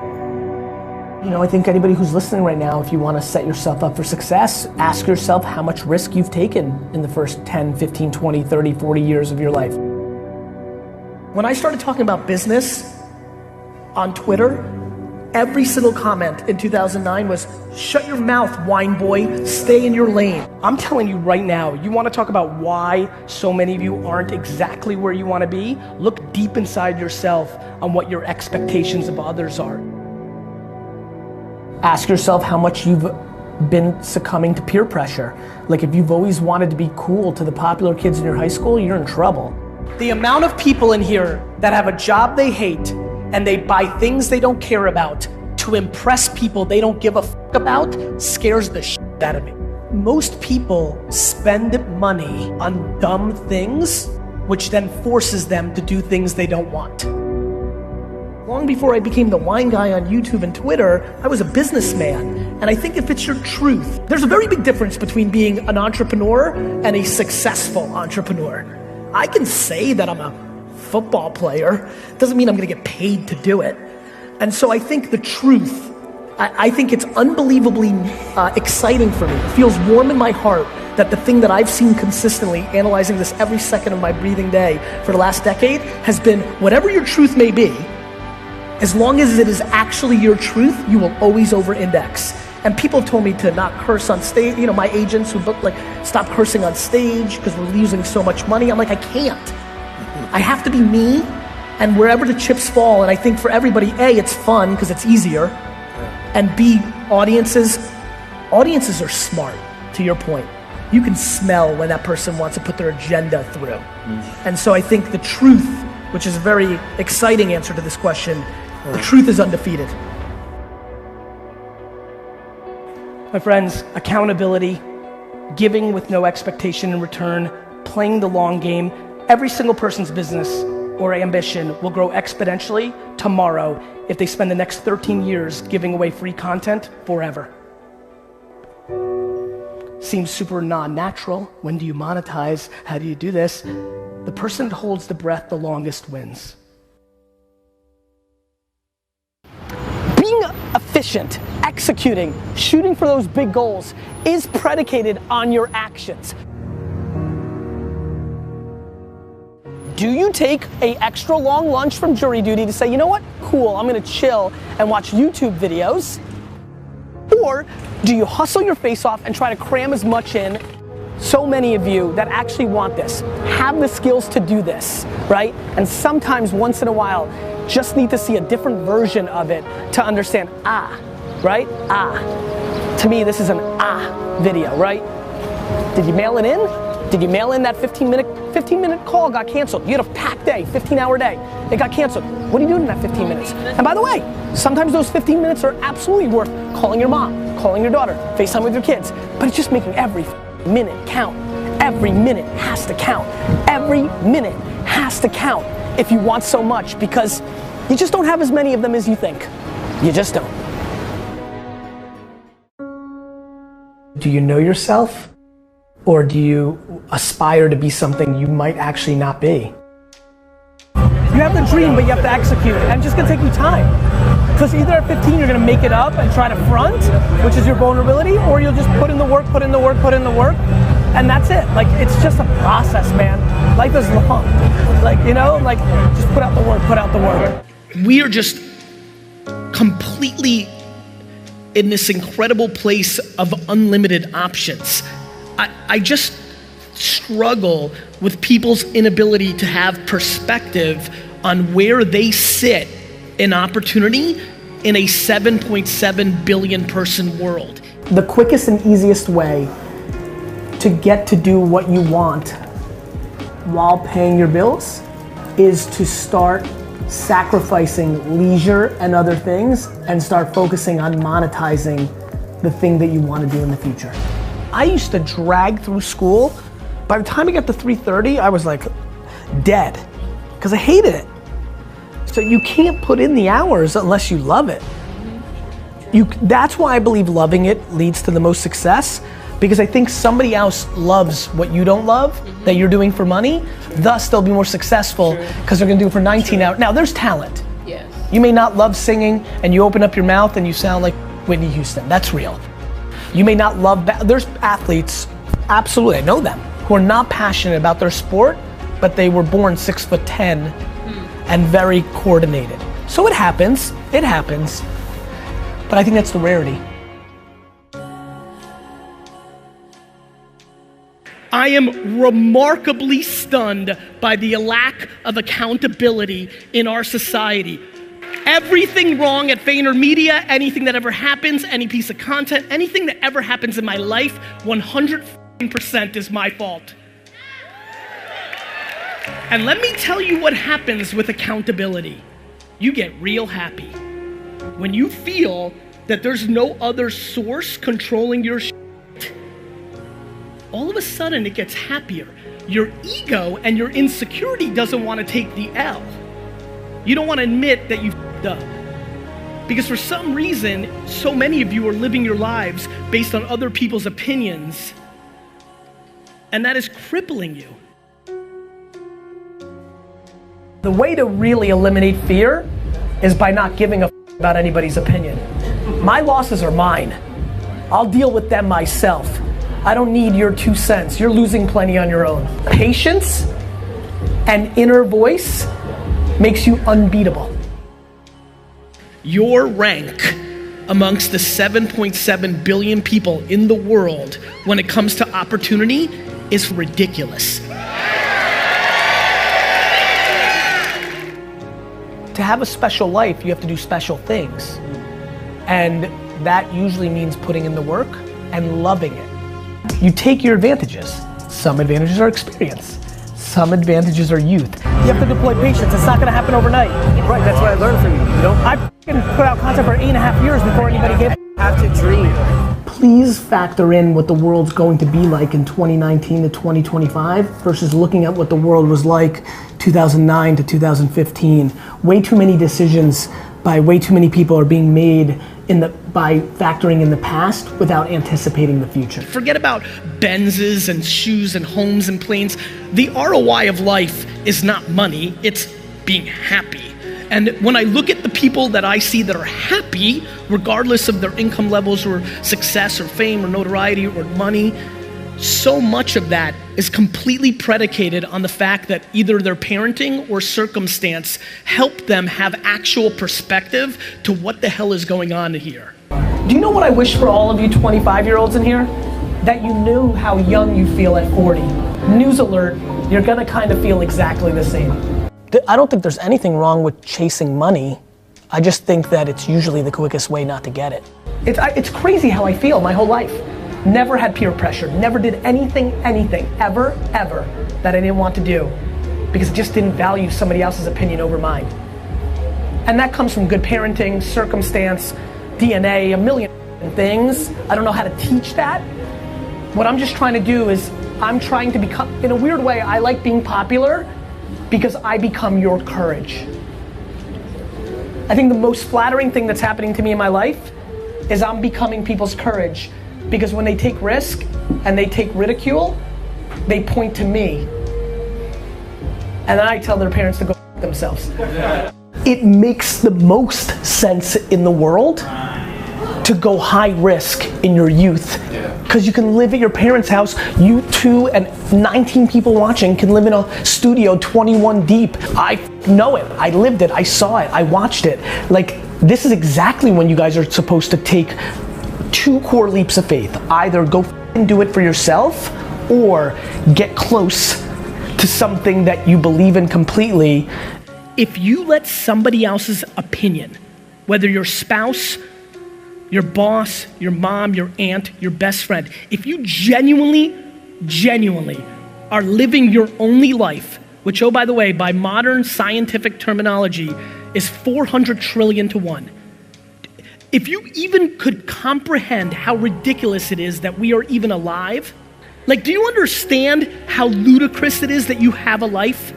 You know, I think anybody who's listening right now, if you want to set yourself up for success, ask yourself how much risk you've taken in the first 10, 15, 20, 30, 40 years of your life. When I started talking about business on Twitter, every single comment in 2009 was, shut your mouth, wine boy, stay in your lane. I'm telling you right now, you want to talk about why so many of you aren't exactly where you want to be? Look deep inside yourself on what your expectations of others are. Ask yourself how much you've been succumbing to peer pressure. Like if you've always wanted to be cool to the popular kids in your high school, you're in trouble. The amount of people in here that have a job they hate and they buy things they don't care about to impress people they don't give a fuck about scares the shit out of me. Most people spend money on dumb things, which then forces them to do things they don't want. Long before I became the wine guy on YouTube and Twitter, I was a businessman. And I think if it's your truth, there's a very big difference between being an entrepreneur and a successful entrepreneur. I can say that I'm a football player, doesn't mean I'm gonna get paid to do it. And so I think the truth, I think it's unbelievably exciting for me. It feels warm in my heart that the thing that I've seen consistently, analyzing this every second of my breathing day for the last decade, has been whatever your truth may be, as long as it is actually your truth, you will always over-index. And people have told me to not curse on stage. You know, my agents who book, like, stop cursing on stage because we're losing so much money. I'm like, I can't. I have to be me, and wherever the chips fall, and I think for everybody, A, it's fun because it's easier, and B, audiences are smart, to your point. You can smell when that person wants to put their agenda through. And so I think the truth, which is a very exciting answer to this question, the truth is undefeated. My friends, accountability, giving with no expectation in return, playing the long game, every single person's business or ambition will grow exponentially tomorrow if they spend the next 13 years giving away free content forever. Seems super non-natural. When do you monetize? How do you do this? The person that holds the breath the longest wins. Being efficient, executing, shooting for those big goals is predicated on your actions. Do you take an extra long lunch from jury duty to say, you know what, cool, I'm gonna chill and watch YouTube videos? Or do you hustle your face off and try to cram as much in? So many of you that actually want this, have the skills to do this, right? And sometimes, once in a while, just need to see a different version of it to understand, right? To me, this is an video, right? Did you mail it in? Did you mail in that 15 minute call got canceled? You had a packed day, 15-hour day. It got canceled. What are you doing in that 15 minutes? And by the way, sometimes those 15 minutes are absolutely worth calling your mom, calling your daughter, FaceTime with your kids, but it's just making every minute count. Every minute has to count. Every minute has to count if you want so much, because you just don't have as many of them as you think. You just don't. Do you know yourself? Or do you aspire to be something you might actually not be? You have the dream, but you have to execute it, and it's just gonna take you time. Because either at 15 you're gonna make it up and try to front, which is your vulnerability, or you'll just put in the work, and that's it. Like, it's just a process, man. Life is long. Like, you know, like, just put out the work. We are just completely in this incredible place of unlimited options. I just struggle with people's inability to have perspective on where they sit in opportunity in a 7.7 billion person world. The quickest and easiest way to get to do what you want while paying your bills is to start sacrificing leisure and other things and start focusing on monetizing the thing that you want to do in the future. I used to drag through school. By the time I got to 3:30, I was like dead because I hated it. So you can't put in the hours unless you love it. That's why I believe loving it leads to the most success, because I think somebody else loves what you don't love, that you're doing for money, thus they'll be more successful because they're gonna do it for 19 hours. Now there's talent. Yes. You may not love singing and you open up your mouth and you sound like Whitney Houston. That's real. You may not love, there's athletes, absolutely, I know them, who are not passionate about their sport, but they were born 6'10" and very coordinated. So it happens, but I think that's the rarity. I am remarkably stunned by the lack of accountability in our society. Everything wrong at VaynerMedia, anything that ever happens, any piece of content, anything that ever happens in my life, 100% is my fault. And let me tell you what happens with accountability. You get real happy. When you feel that there's no other source controlling your shit, all of a sudden it gets happier. Your ego and your insecurity doesn't want to take the L. You don't want to admit that you f***ed up. Because for some reason, so many of you are living your lives based on other people's opinions, and that is crippling you. The way to really eliminate fear is by not giving a f*** about anybody's opinion. My losses are mine. I'll deal with them myself. I don't need your 2 cents. You're losing plenty on your own. Patience and inner voice makes you unbeatable. Your rank amongst the 7.7 billion people in the world when it comes to opportunity is ridiculous. To have a special life, you have to do special things. And that usually means putting in the work and loving it. You take your advantages. Some advantages are experience. Some advantages are youth. You have to deploy patience. It's not gonna happen overnight. Right, that's what I learned from you. You know, I put out content for 8.5 years before anybody gave you have to dream. Please factor in what the world's going to be like in 2019 to 2025 versus looking at what the world was like 2009 to 2015. Way too many decisions by way too many people are being made by factoring in the past without anticipating the future. Forget about Benzes and shoes and homes and planes. The ROI of life is not money, it's being happy. And when I look at the people that I see that are happy, regardless of their income levels or success or fame or notoriety or money, so much of that is completely predicated on the fact that either their parenting or circumstance helped them have actual perspective to what the hell is going on here. Do you know what I wish for all of you 25-year-olds in here? That you knew how young you feel at 40. News alert, you're gonna kind of feel exactly the same. I don't think there's anything wrong with chasing money. I just think that it's usually the quickest way not to get it. It's crazy how I feel my whole life. Never had peer pressure, never did anything, ever, that I didn't want to do because I just didn't value somebody else's opinion over mine. And that comes from good parenting, circumstance, DNA, a million things. I don't know how to teach that. What I'm just trying to do is I'm trying to become, in a weird way, I like being popular because I become your courage. I think the most flattering thing that's happening to me in my life is I'm becoming people's courage. Because when they take risk and they take ridicule, they point to me. And then I tell their parents to go f themselves. It makes the most sense in the world to go high risk in your youth. Because you can live at your parents' house, you two and 19 people watching can live in a studio 21 deep. I know it, I lived it, I saw it, I watched it. Like, this is exactly when you guys are supposed to take 2 core leaps of faith. Either go and do it for yourself or get close to something that you believe in completely. If you let somebody else's opinion, whether your spouse, your boss, your mom, your aunt, your best friend, if you genuinely are living your only life, which, oh, by the way, by modern scientific terminology is 400 trillion to 1. If you even could comprehend how ridiculous it is that we are even alive, like, do you understand how ludicrous it is that you have a life?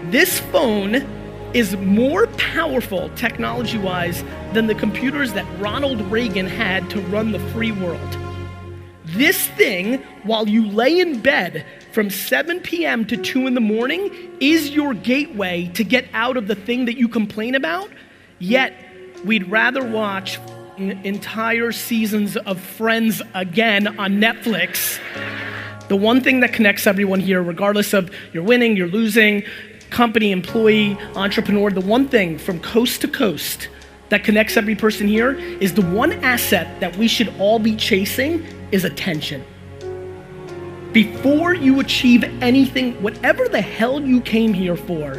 This phone is more powerful technology-wise than the computers that Ronald Reagan had to run the free world. This thing, while you lay in bed from 7 p.m. to 2 in the morning, is your gateway to get out of the thing that you complain about. Yet, we'd rather watch entire seasons of Friends again on Netflix. The one thing that connects everyone here, regardless of you're winning, you're losing, company, employee, entrepreneur, the one thing from coast to coast that connects every person here is the one asset that we should all be chasing is attention. Before you achieve anything, whatever the hell you came here for,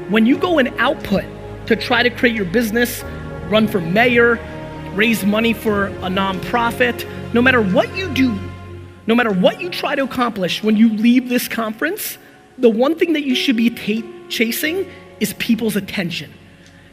when you go and output to try to create your business, run for mayor, raise money for a nonprofit, no matter what you do, no matter what you try to accomplish, when you leave this conference, the one thing that you should be chasing is people's attention.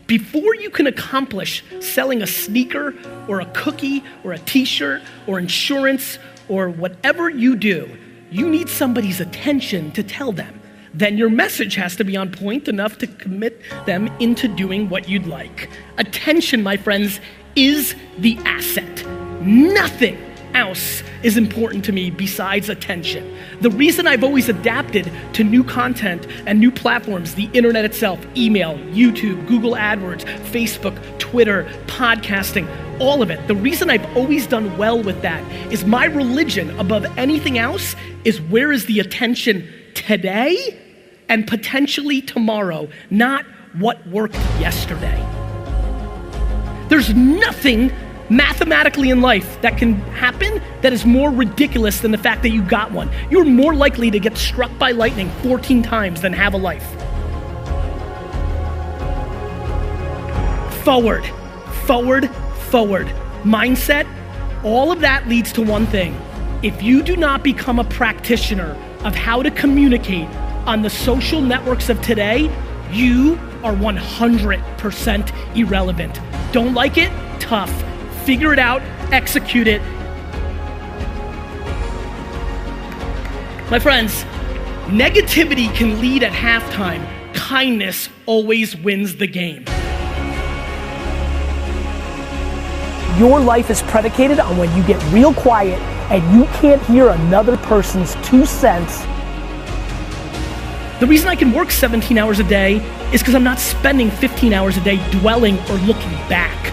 Before you can accomplish selling a sneaker or a cookie or a t-shirt or insurance or whatever you do, you need somebody's attention to tell them. Then your message has to be on point enough to commit them into doing what you'd like. Attention, my friends, is the asset. Nothing else is important to me besides attention. The reason I've always adapted to new content and new platforms, the internet itself, email, YouTube, Google AdWords, Facebook, Twitter, podcasting, all of it. The reason I've always done well with that is my religion above anything else is where is the attention today and potentially tomorrow, not what worked yesterday. There's nothing mathematically in life that can happen that is more ridiculous than the fact that you got one. You're more likely to get struck by lightning 14 times than have a life. Forward, forward, forward. Mindset, all of that leads to one thing. If you do not become a practitioner of how to communicate on the social networks of today, you are 100% irrelevant. Don't like it? Tough. Figure it out, execute it. My friends, negativity can lead at halftime. Kindness always wins the game. Your life is predicated on when you get real quiet and you can't hear another person's 2 cents. The reason I can work 17 hours a day is because I'm not spending 15 hours a day dwelling or looking back.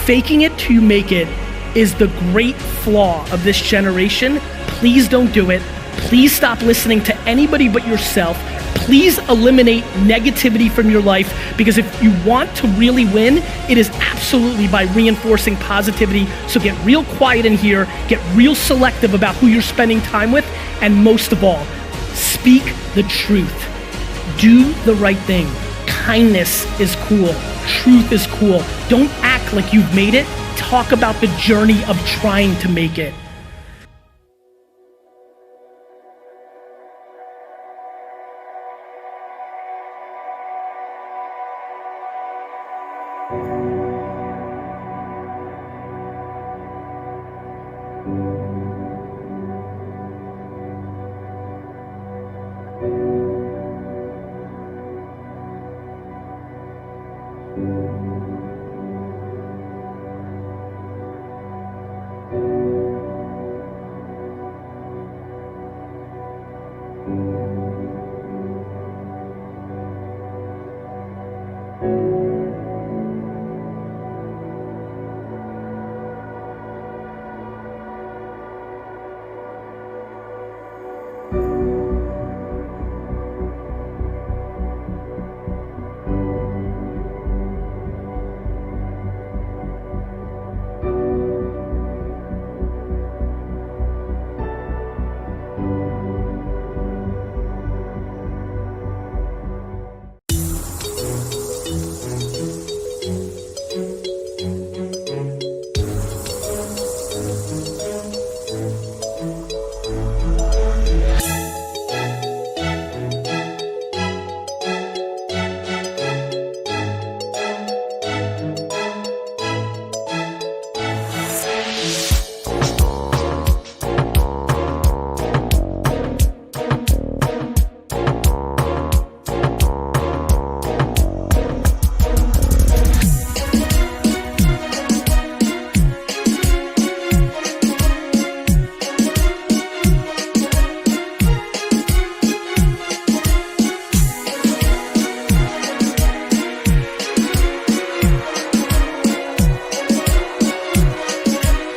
Faking it till you make it is the great flaw of this generation. Please don't do it. Please stop listening to anybody but yourself. Please eliminate negativity from your life, because if you want to really win, it is absolutely by reinforcing positivity. So get real quiet in here, get real selective about who you're spending time with, and most of all, speak the truth. Do the right thing. Kindness is cool. Truth is cool. Don't act like you've made it. Talk about the journey of trying to make it.